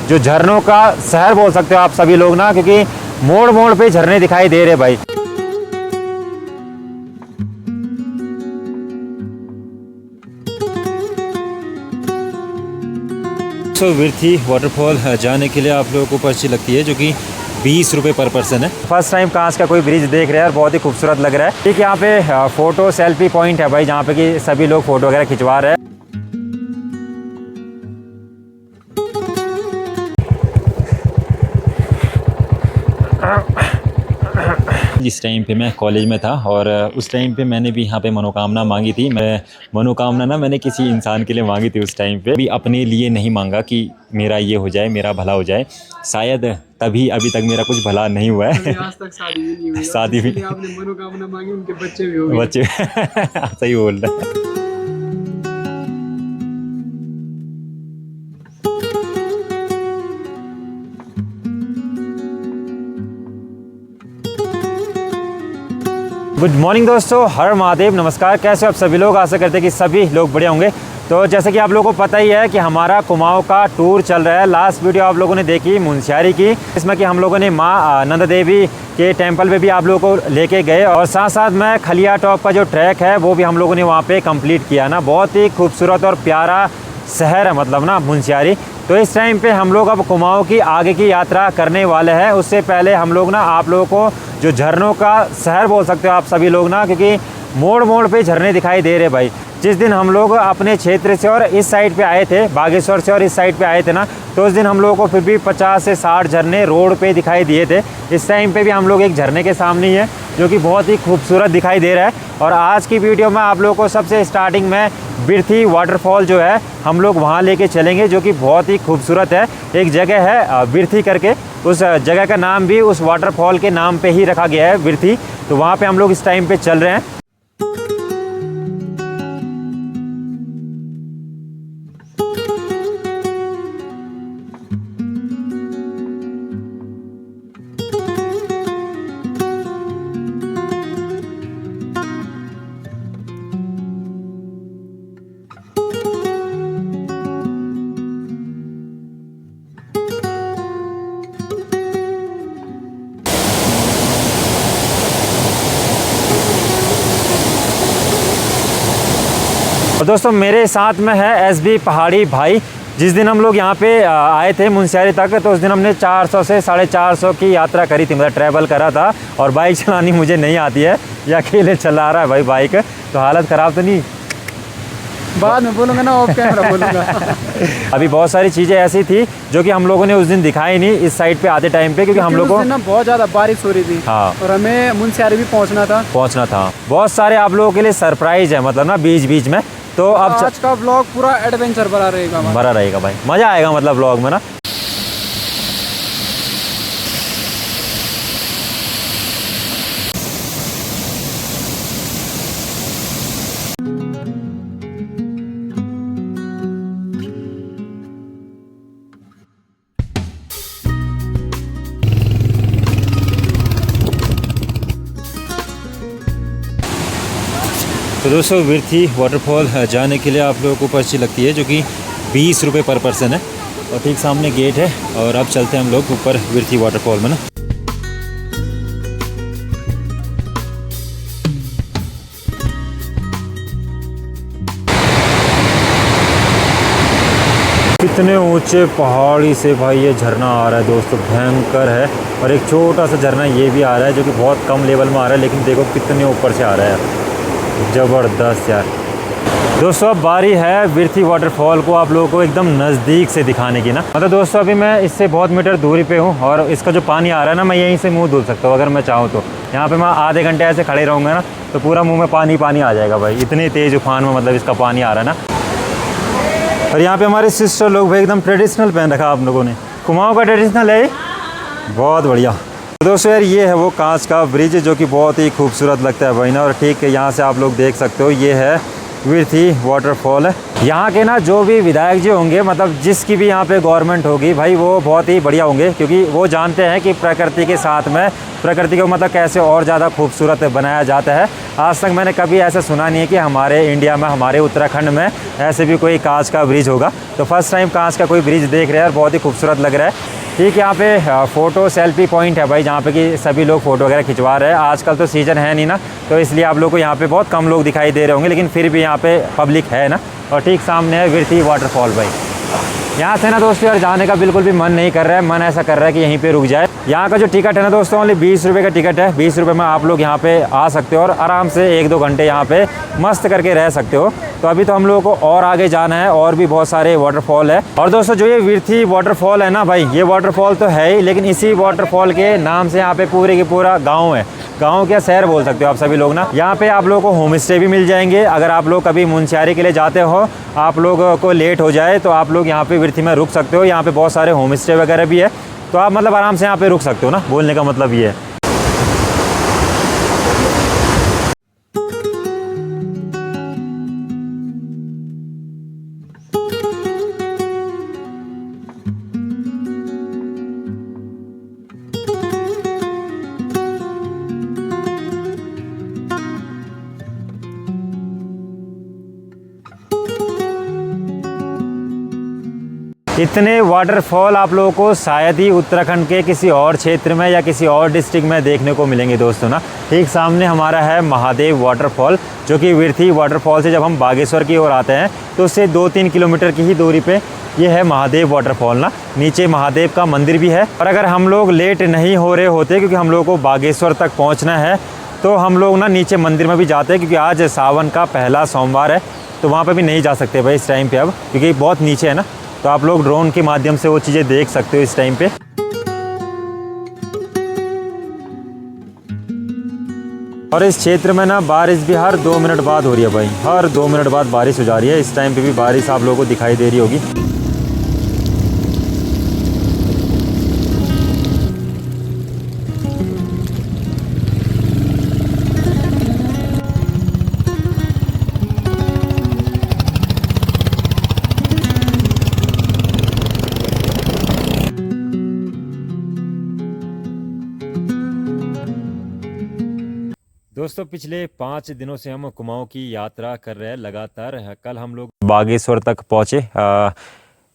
जो झरनों का शहर बोल सकते हो आप सभी लोग ना, क्योंकि मोड़ मोड़ पे झरने दिखाई दे रहे भाई। विरथी वाटरफॉल जाने के लिए आप लोगों को पर्ची लगती है, जो कि 20 रुपये पर पर्सन है। फर्स्ट टाइम कांच का कोई ब्रिज देख रहे हैं और बहुत ही खूबसूरत लग रहा है। ठीक, यहाँ पे फोटो सेल्फी पॉइंट है भाई, जहाँ पे कि सभी लोग फोटो वगैरह खिंचवा रहे हैं। जिस टाइम पे मैं कॉलेज में था और उस टाइम पे मैंने भी यहाँ पे मनोकामना मांगी थी। मैं मनोकामना ना मैंने किसी इंसान के लिए मांगी थी उस टाइम पे, भी अपने लिए नहीं मांगा कि मेरा ये हो जाए, मेरा भला हो जाए। शायद तभी अभी तक मेरा कुछ भला नहीं हुआ है। आज तक शादी भी नहीं हुई। शादी भी आपने मनोकामना मांगी, उनके बच्चे भी हो गए। बच्चे सही बोल रहे हैं। गुड मॉर्निंग दोस्तों, हर महादेव, नमस्कार। कैसे हो आप सभी लोग? आशा करते हैं कि सभी लोग बढ़िया होंगे। तो जैसे कि आप लोगों को पता ही है कि हमारा कुमाऊं का टूर चल रहा है। लास्ट वीडियो आप लोगों ने देखी मुंशियारी की, इसमें कि हम लोगों ने माँ नंदा देवी के टेंपल पे भी आप लोगों को लेके गए और साथ साथ में खलिया टॉप का जो ट्रैक है वो भी हम लोगों ने वहाँ पे कंप्लीट किया ना। बहुत ही खूबसूरत और प्यारा शहर है मतलब ना मुंशियारी। तो इस टाइम पे हम लोग अब कुमाऊं की आगे की यात्रा करने वाले हैं। उससे पहले हम लोग ना आप लोगों को जो झरनों का शहर बोल सकते हो आप सभी लोग ना, क्योंकि मोड़ मोड़ पे झरने दिखाई दे रहे भाई। जिस दिन हम लोग अपने क्षेत्र से और इस साइड पे आए थे, बागेश्वर से और इस साइड पे आए थे ना, तो उस दिन हम लोगों को फिर भी 50 से 60 झरने रोड पे दिखाई दिए थे। इस टाइम पे भी हम लोग एक झरने के सामने ही है, जो कि बहुत ही खूबसूरत दिखाई दे रहा है। और आज की वीडियो में आप लोगों को सबसे स्टार्टिंग में विरथी वाटरफॉल जो है हम लोग वहाँ लेके चलेंगे, जो कि बहुत ही खूबसूरत है। एक जगह है विरथी करके, उस जगह का नाम भी उस वाटरफॉल के नाम पे ही रखा गया है, विरथी। तो वहाँ पे हम लोग इस टाइम पे चल रहे हैं। और दोस्तों मेरे साथ में है एसबी पहाड़ी भाई। जिस दिन हम लोग यहाँ पे आए थे मुंशियारी तक, तो उस दिन हमने 400 से 450 की यात्रा करी थी, मतलब ट्रैवल करा था। और बाइक चलानी मुझे नहीं आती है, ये अकेले चला रहा है भाई बाइक। तो हालत ख़राब तो नहीं? बाद में बोलूँगा ना, ऑफ कैमरा बोलूँगा। अभी बहुत सारी चीज़ें ऐसी थी जो कि हम लोगों ने उस दिन दिखाई नहीं इस साइड पे आते टाइम पे, क्योंकि हम लोगों को ना बहुत ज़्यादा बारिश हो रही थी। हाँ, और हमें मुंशियारी भी पहुँचना था। बहुत सारे आप लोगों के लिए सरप्राइज है मतलब ना बीच बीच में। तो अब आज का व्लॉग पूरा एडवेंचर भरा रहेगा भाई, मज़ा आएगा मतलब व्लॉग में ना। तो दोस्तों विरथी वाटरफॉल जाने के लिए आप लोगों को पर्ची लगती है, जो कि 20 रुपये पर पर्सन है। और ठीक सामने गेट है और अब चलते हैं हम लोग ऊपर विरथी वाटरफॉल में ना। कितने ऊंचे पहाड़ी से भाई ये झरना आ रहा है दोस्तों, भयंकर है। और एक छोटा सा झरना ये भी आ रहा है, जो कि बहुत कम लेवल में आ रहा है, लेकिन देखो कितने ऊपर से आ रहा है, ज़बरदस्त यार। दोस्तों अब बारी है विरथी वाटरफॉल को आप लोगों को एकदम नज़दीक से दिखाने की ना। मतलब दोस्तों अभी मैं इससे बहुत मीटर दूरी पे हूँ और इसका जो पानी आ रहा है ना, मैं यहीं से मुंह धुल सकता हूँ अगर मैं चाहूँ तो। यहाँ पे मैं आधे घंटे ऐसे खड़े रहूँगा ना, तो पूरा मुँह में पानी आ जाएगा भाई, इतनी तेज़ उफान में मतलब इसका पानी आ रहा है ना। और यहाँ पे हमारे सिस्टर लोग भाई एकदम ट्रेडिशनल पहन रखा आप लोगों ने, कुमाऊँ का ट्रेडिशनल है, बहुत बढ़िया। दोस्तों यार ये है वो कांच का ब्रिज, जो कि बहुत ही खूबसूरत लगता है भाई ना। और ठीक है यहाँ से आप लोग देख सकते हो, ये है विरथी वाटरफॉल है। यहाँ के ना जो भी विधायक जी होंगे, मतलब जिसकी भी यहाँ पे गवर्नमेंट होगी भाई, वो बहुत ही बढ़िया होंगे, क्योंकि वो जानते हैं कि प्रकृति के साथ में प्रकृति को मतलब कैसे और ज़्यादा खूबसूरत बनाया जाता है। आज तक मैंने कभी ऐसा सुना नहीं है कि हमारे इंडिया में, हमारे उत्तराखंड में ऐसे भी कोई कांच का ब्रिज होगा। तो फर्स्ट टाइम कांच का कोई ब्रिज देख रहे हैं और बहुत ही खूबसूरत लग रहा है। ठीक, यहाँ पे फ़ोटो सेल्फी पॉइंट है भाई, जहाँ पे कि सभी लोग फ़ोटो वगैरह खिंचवा रहे हैं। आजकल तो सीज़न है नहीं ना, तो इसलिए आप लोग को यहाँ पे बहुत कम लोग दिखाई दे रहे होंगे, लेकिन फिर भी यहाँ पे पब्लिक है ना। और ठीक सामने है विरथी वाटरफॉल भाई। यहाँ से ना दोस्तों यार जाने का बिल्कुल भी मन नहीं कर रहा है, मन ऐसा कर रहा है कि यहीं पे रुक जाए। यहाँ का जो टिकट है ना दोस्तों, ओनली 20 रुपये का टिकट है। 20 रुपये में आप लोग यहाँ पे आ सकते हो और आराम से 1-2 घंटे यहाँ पे मस्त करके रह सकते हो। तो अभी तो हम लोगों को और आगे जाना है, और भी बहुत सारे वाटरफॉल है। और दोस्तों जो ये विरथी वाटरफॉल है ना भाई, ये वाटरफॉल तो है ही, लेकिन इसी वाटरफॉल के नाम से यहाँ पे पूरे के पूरा गाँव है। गाँव क्या शहर बोल सकते हो आप सभी लोग ना। यहाँ पे आप लोगों को होम स्टे भी मिल जाएंगे। अगर आप लोग कभी मुनस्यारी के लिए जाते हो, आप लोगों को लेट हो जाए, तो आप लोग यहाँ पे विरथी में रुक सकते हो। यहाँ पे बहुत सारे होम स्टे वगैरह भी है, तो आप मतलब आराम से यहाँ पे रुक सकते हो ना। बोलने का मतलब ये है। इतने वाटरफॉल आप लोगों को शायद ही उत्तराखंड के किसी और क्षेत्र में या किसी और डिस्ट्रिक्ट में देखने को मिलेंगे दोस्तों ना। ठीक सामने हमारा है महादेव वाटरफॉल, जो कि विरथी वाटरफॉल से जब हम बागेश्वर की ओर आते हैं तो उससे 2-3 किलोमीटर की ही दूरी पे ये है महादेव वाटरफॉल ना। नीचे महादेव का मंदिर भी है। और अगर हम लोग लेट नहीं हो रहे होते, क्योंकि हम लोग को बागेश्वर तक पहुँचना है, तो हम लोग ना नीचे मंदिर में भी जाते हैं, क्योंकि आज सावन का पहला सोमवार है, तो वहाँ पर भी नहीं जा सकते भाई इस टाइम पर अब, क्योंकि बहुत नीचे है ना। तो आप लोग ड्रोन के माध्यम से वो चीज़ें देख सकते हो इस टाइम पे। और इस क्षेत्र में ना बारिश भी हर 2 मिनट बाद हो रही है भाई, हर 2 मिनट बाद बारिश हो जा रही है। इस टाइम पे भी बारिश आप लोगों को दिखाई दे रही होगी। दोस्तों पिछले 5 दिनों से हम कुमाऊं की यात्रा कर रहे हैं लगातार। कल हम लोग बागेश्वर तक पहुँचे।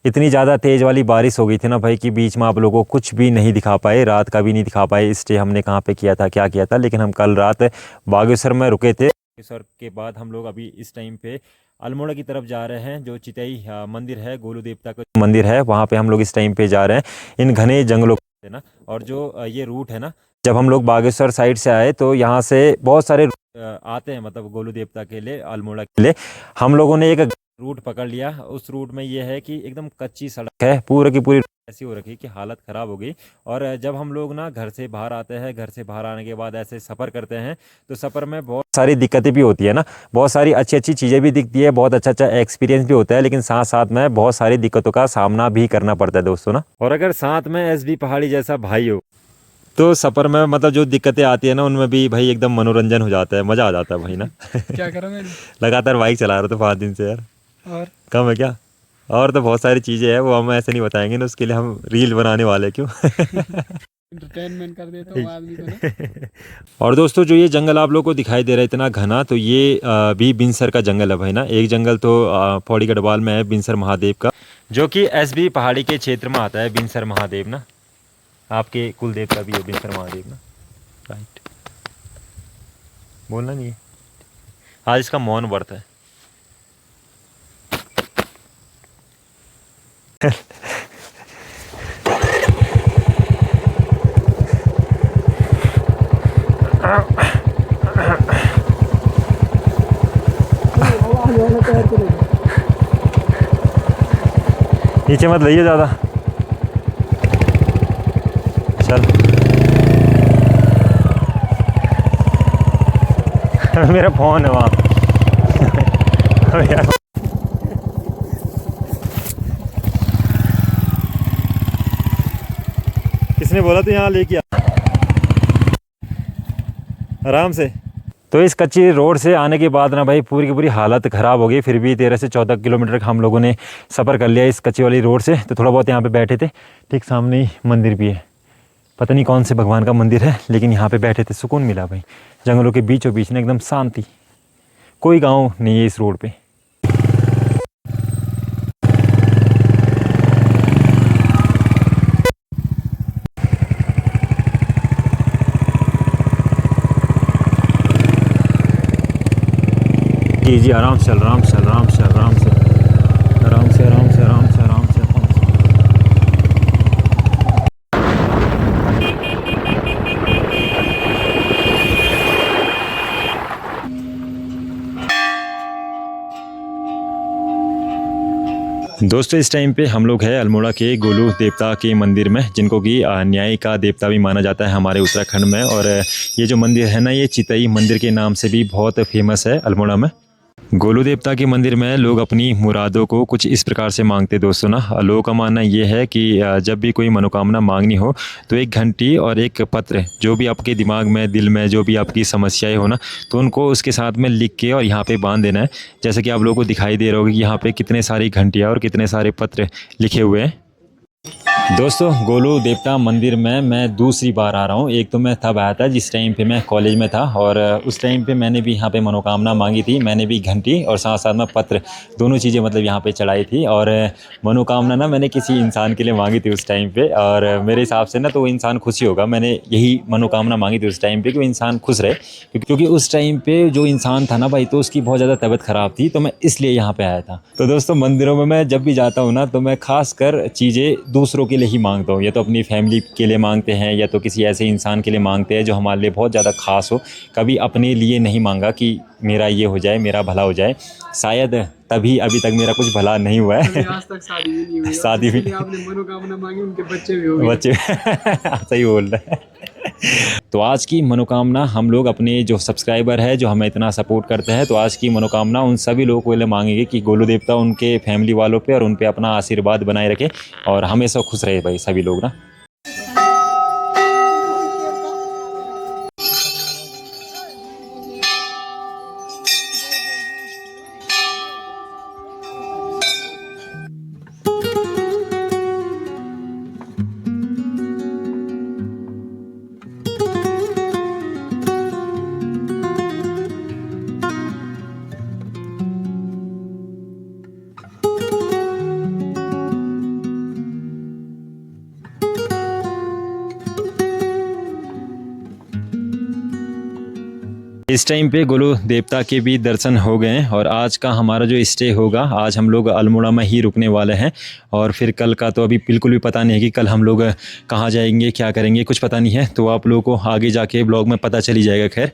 इतनी ज़्यादा तेज़ वाली बारिश हो गई थी ना भाई कि बीच में आप लोगों को कुछ भी नहीं दिखा पाए, रात का भी नहीं दिखा पाए स्टे हमने कहाँ पे किया था, क्या किया था। लेकिन हम कल रात बागेश्वर में रुके थे। बागेश्वर के बाद हम लोग अभी इस टाइम पे अल्मोड़ा की तरफ जा रहे हैं। जो चितई मंदिर है, गोलू देवता का मंदिर है, वहाँ पे हम लोग इस टाइम पे जा रहे हैं इन घने जंगलों से ना। और जो ये रूट है ना, जब हम लोग बागेश्वर साइड से आए तो यहाँ से बहुत सारे आते हैं, मतलब गोलू देवता के लिए, अल्मोड़ा के लिए। हम लोगों ने एक रूट पकड़ लिया। उस रूट में ये है कि एकदम कच्ची सड़क है, पूरी की पूरी ऐसी हो रखी कि हालत ख़राब हो गई। और जब हम लोग ना घर से बाहर आते हैं, घर से बाहर आने के बाद ऐसे सफ़र करते हैं, तो सफ़र में बहुत सारी दिक्कतें भी होती है ना। बहुत सारी अच्छी अच्छी चीज़ें भी दिखती है, बहुत अच्छा अच्छा एक्सपीरियंस भी होता है, लेकिन साथ साथ में बहुत सारी दिक्कतों का सामना भी करना पड़ता है दोस्तों ना। और अगर साथ में SB पहाड़ी जैसा भाई हो, तो सफ़र में मतलब जो दिक्कतें आती है ना, उनमें भी भाई एकदम मनोरंजन हो जाता है, मज़ा आ जाता है भाई ना। क्या करा मैंने? लगातार बाइक चला रहा था 5 दिन से यार। और कम है क्या? और तो बहुत सारी चीज़ें हैं, वो हम ऐसे नहीं बताएंगे ना, उसके लिए हम रील बनाने वाले क्यों। एंटरटेनमेंट कर देता हूँ आदमी को ना। और दोस्तों जो ये जंगल आप लोगों को दिखाई दे रहा है इतना घना, तो ये भी बिनसर का जंगल है भाई ना। एक जंगल तो पौड़ी गढ़वाल में है बिनसर महादेव का, जो कि SB पहाड़ी के क्षेत्र में आता है बिनसर महादेव ना। आपके कुल देवता भी है बिनसर महादेव ना, राइट। बोलना नहीं है, आज इसका मौन व्रत है। नीचे मत लइए ज़्यादा, चल। मेरा फ़ोन है वहाँ। किसने बोला तो यहाँ लेके आ, आराम से। तो इस कच्ची रोड से आने के बाद ना भाई पूरी की पूरी हालत ख़राब हो गई। फिर भी 13 से 14 किलोमीटर का हम लोगों ने सफ़र कर लिया इस कच्ची वाली रोड से। तो थोड़ा बहुत यहाँ पे बैठे थे, ठीक सामने ही मंदिर भी है, पता नहीं कौन से भगवान का मंदिर है, लेकिन यहाँ पे बैठे थे, सुकून मिला भाई। जंगलों के बीचों बीच में एकदम शांति, कोई गाँव नहीं है इस रोड पर। जी आराम से आराम से आराम से आराम से आराम से आराम से आराम से आराम से आराम से। दोस्तों इस टाइम पे हम लोग हैं अल्मोड़ा के गोलू देवता के मंदिर में, जिनको कि न्याय का देवता भी माना जाता है हमारे उत्तराखंड में। और ये जो मंदिर है ना, ये चितई मंदिर के नाम से भी बहुत फेमस है अल्मोड़ा में। गोलू देवता के मंदिर में लोग अपनी मुरादों को कुछ इस प्रकार से मांगते दोस्तों ना। लोगों का मानना ये है कि जब भी कोई मनोकामना मांगनी हो तो एक घंटी और एक पत्र, जो भी आपके दिमाग में, दिल में जो भी आपकी समस्याएं हो ना, तो उनको उसके साथ में लिख के और यहाँ पे बांध देना है। जैसे कि आप लोगों को दिखाई दे रहा होगा कि यहाँ पे कितने सारी घंटियाँ और कितने सारे पत्र लिखे हुए हैं। दोस्तों गोलू देवता मंदिर में मैं दूसरी बार आ रहा हूँ। एक तो मैं तब आया था जिस टाइम पे मैं कॉलेज में था, और उस टाइम पे मैंने भी यहाँ पे मनोकामना मांगी थी। मैंने भी घंटी और साथ साथ में पत्र, दोनों चीज़ें मतलब यहाँ पे चढ़ाई थी। और मनोकामना ना मैंने किसी इंसान के लिए मांगी थी उस टाइम पे, और मेरे हिसाब से ना तो वो इंसान खुशी होगा। मैंने यही मनोकामना मांगी थी उस टाइम पर कि वो इंसान खुश रहे, क्योंकि उस टाइम पर जो इंसान था ना भाई, तो उसकी बहुत ज़्यादा तबीयत ख़राब थी, तो मैं इसलिए यहाँ पर आया था। तो दोस्तों मंदिरों में मैं जब भी जाता हूँ ना, तो मैं खासकर चीज़ें दूसरों के लिए ही मांगता हूँ। या तो अपनी फैमिली के लिए मांगते हैं, या तो किसी ऐसे इंसान के लिए मांगते हैं जो हमारे लिए बहुत ज़्यादा खास हो। कभी अपने लिए नहीं मांगा कि मेरा ये हो जाए, मेरा भला हो जाए। शायद तभी अभी तक मेरा कुछ भला नहीं हुआ है। आज तक शादी भी नहीं हुई, शादी भी आपने मनोकामना मांगी, उनके बच्चे भी हो गए। बच्चे सही बोल रहे हैं। तो आज की मनोकामना हम लोग अपने जो सब्सक्राइबर है, जो हमें इतना सपोर्ट करते हैं, तो आज की मनोकामना उन सभी लोगों के लिए मांगेंगे कि गोलू देवता उनके फैमिली वालों पे और उन पे अपना आशीर्वाद बनाए रखे और हमेशा खुश रहे भाई सभी लोग ना। इस टाइम पे गोलू देवता के भी दर्शन हो गए हैं, और आज का हमारा जो स्टे होगा, आज हम लोग अल्मोड़ा में ही रुकने वाले हैं। और फिर कल का तो अभी बिल्कुल भी पता नहीं है कि कल हम लोग कहाँ जाएंगे, क्या करेंगे, कुछ पता नहीं है। तो आप लोगों को आगे जाके ब्लॉग में पता चली जाएगा। खैर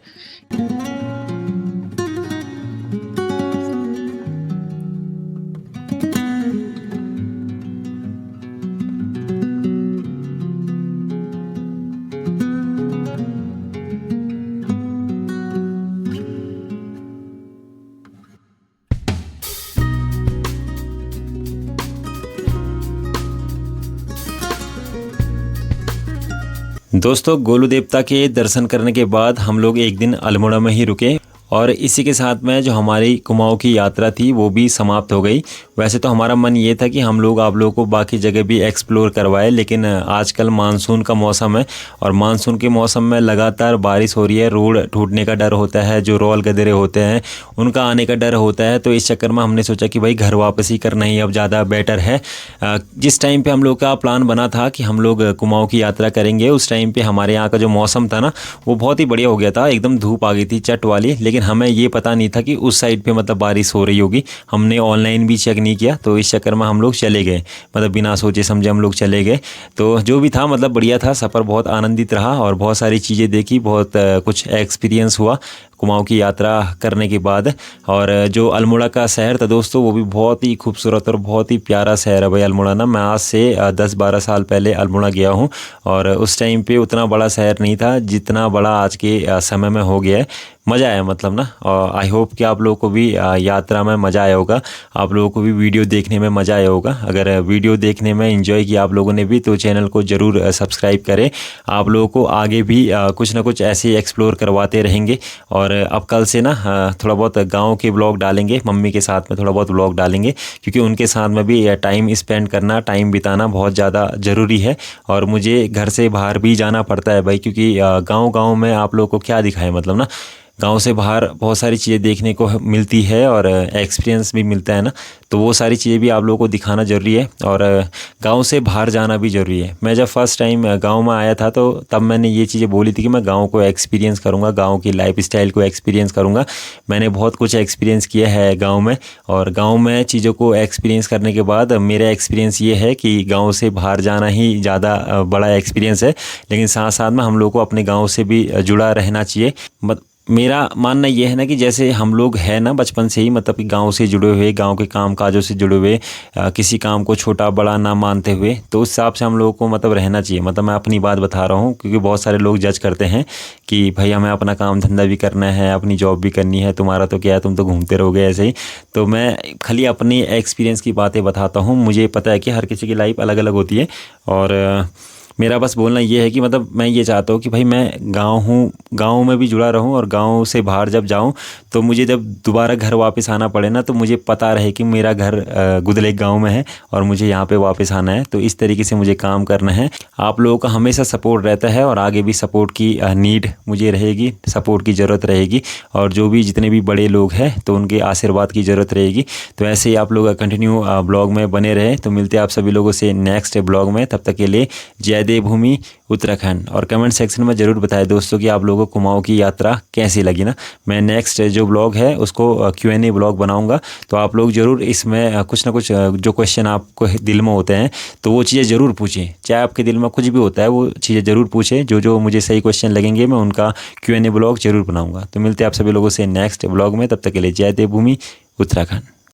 दोस्तों गोलू देवता के दर्शन करने के बाद हम लोग एक दिन अल्मोड़ा में ही रुके, और इसी के साथ में जो हमारी कुमाऊं की यात्रा थी वो भी समाप्त हो गई। वैसे तो हमारा मन ये था कि हम लोग आप लोगों को बाकी जगह भी एक्सप्लोर करवाए, लेकिन आजकल मानसून का मौसम है, और मानसून के मौसम में लगातार बारिश हो रही है। रोड टूटने का डर होता है, जो रोल गदेरे होते हैं उनका आने का डर होता है। तो इस चक्कर में हमने सोचा कि भाई घर वापसी करना ही अब ज़्यादा बेटर है। जिस टाइम पर हम लोग का प्लान बना था कि हम लोग कुमाऊं की यात्रा करेंगे, उस टाइम पर हमारे यहाँ का जो मौसम था ना, वो बहुत ही बढ़िया हो गया था। एकदम धूप आ गई थी चट वाली, लेकिन हमें ये पता नहीं था कि उस साइड पे मतलब बारिश हो रही होगी। हमने ऑनलाइन भी चेक नहीं किया, तो इस चक्कर में हम लोग चले गए, मतलब बिना सोचे समझे हम लोग चले गए। तो जो भी था मतलब बढ़िया था, सफ़र बहुत आनंदित रहा और बहुत सारी चीज़ें देखी, बहुत कुछ एक्सपीरियंस हुआ कुमाऊं की यात्रा करने के बाद। और जो अल्मोड़ा का शहर था दोस्तों, वो भी बहुत ही खूबसूरत और बहुत ही प्यारा शहर है भाई अल्मोड़ा ना। मैं आज से 10-12 साल पहले अल्मोड़ा गया हूँ, और उस टाइम पे उतना बड़ा शहर नहीं था जितना बड़ा आज के समय में हो गया है। मज़ा आया मतलब ना। और आई होप कि आप लोगों को भी यात्रा में मज़ा आया होगा, आप लोगों को भी वीडियो देखने में मज़ा आया होगा। अगर वीडियो देखने में एंजॉय किया आप लोगों ने भी, तो चैनल को ज़रूर सब्सक्राइब करें। आप लोगों को आगे भी कुछ ना कुछ ऐसे एक्सप्लोर करवाते रहेंगे, और और अब कल से ना थोड़ा बहुत गांव के ब्लॉग डालेंगे, मम्मी के साथ में थोड़ा बहुत ब्लॉग डालेंगे, क्योंकि उनके साथ में भी टाइम स्पेंड करना, टाइम बिताना बहुत ज़्यादा ज़रूरी है। और मुझे घर से बाहर भी जाना पड़ता है भाई, क्योंकि गाँव में आप लोगों को क्या दिखाएं, मतलब ना गांव से बाहर बहुत सारी चीज़ें देखने को मिलती है और एक्सपीरियंस भी मिलता है ना, तो वो सारी चीज़ें भी आप लोगों को दिखाना ज़रूरी है और गांव से बाहर जाना भी ज़रूरी है। मैं जब फर्स्ट टाइम गांव में आया था तो तब मैंने ये चीज़ें बोली थी कि मैं गांव को एक्सपीरियंस करूंगा, गांव की लाइफस्टाइल को एक्सपीरियंस करूंगा। मैंने बहुत कुछ एक्सपीरियंस किया है गाँव में, और गाँव में चीज़ों को एक्सपीरियंस करने के बाद मेरा एक्सपीरियंस ये है कि गाँव से बाहर जाना ही ज़्यादा बड़ा एक्सपीरियंस है। लेकिन साथ साथ में हम लोग को अपने गाँव से भी जुड़ा रहना चाहिए। मेरा मानना ये है ना कि जैसे हम लोग हैं ना बचपन से ही, मतलब कि गांव से जुड़े हुए, गांव के काम काजों से जुड़े हुए, किसी काम को छोटा बड़ा ना मानते हुए, तो उस हिसाब से हम लोगों को मतलब रहना चाहिए। मतलब मैं अपनी बात बता रहा हूँ, क्योंकि बहुत सारे लोग जज करते हैं कि भाई हमें अपना काम धंधा भी करना है, अपनी जॉब भी करनी है, तुम्हारा तो क्या है, तुम तो घूमते रहोगे ऐसे ही। तो मैं खाली अपनी एक्सपीरियंस की बातें बताता हूँ। मुझे पता है कि हर किसी की लाइफ अलग अलग होती है, और मेरा बस बोलना ये है कि मतलब मैं ये चाहता हूँ कि भाई मैं गाँव में भी जुड़ा रहूँ, और गाँव से बाहर जब जाऊँ तो मुझे जब दोबारा घर वापस आना पड़े ना, तो मुझे पता रहे कि मेरा घर गुदलेक गाँव में है और मुझे यहाँ पे वापस आना है। तो इस तरीके से मुझे काम करना है। आप लोगों का हमेशा सपोर्ट रहता है और आगे भी सपोर्ट की नीड मुझे रहेगी, सपोर्ट की ज़रूरत रहेगी, और जो भी जितने भी बड़े लोग हैं तो उनके आशीर्वाद की ज़रूरत रहेगी। तो ऐसे ही आप लोग कंटिन्यू ब्लॉग में बने रहे। तो मिलते हैं आप सभी लोगों से नेक्स्ट ब्लॉग में, तब तक के लिए जय देवभूमि उत्तराखंड। और कमेंट सेक्शन में ज़रूर बताएं दोस्तों कि आप लोगों को कुमाऊं की यात्रा कैसी लगी ना। मैं नेक्स्ट जो ब्लॉग है उसको Q&A ब्लॉग बनाऊंगा, तो आप लोग ज़रूर इसमें कुछ ना कुछ जो क्वेश्चन आपको दिल में होते हैं तो वो चीज़ें ज़रूर पूछें। चाहे आपके दिल में कुछ भी होता है वो चीज़ें ज़रूर पूछें, जो मुझे सही क्वेश्चन लगेंगे मैं उनका Q&A ब्लॉग ज़रूर बनाऊँगा। तो मिलते हैं आप सभी लोगों से नेक्स्ट ब्लॉग में, तब तक के लिए जय देवभूमि उत्तराखंड।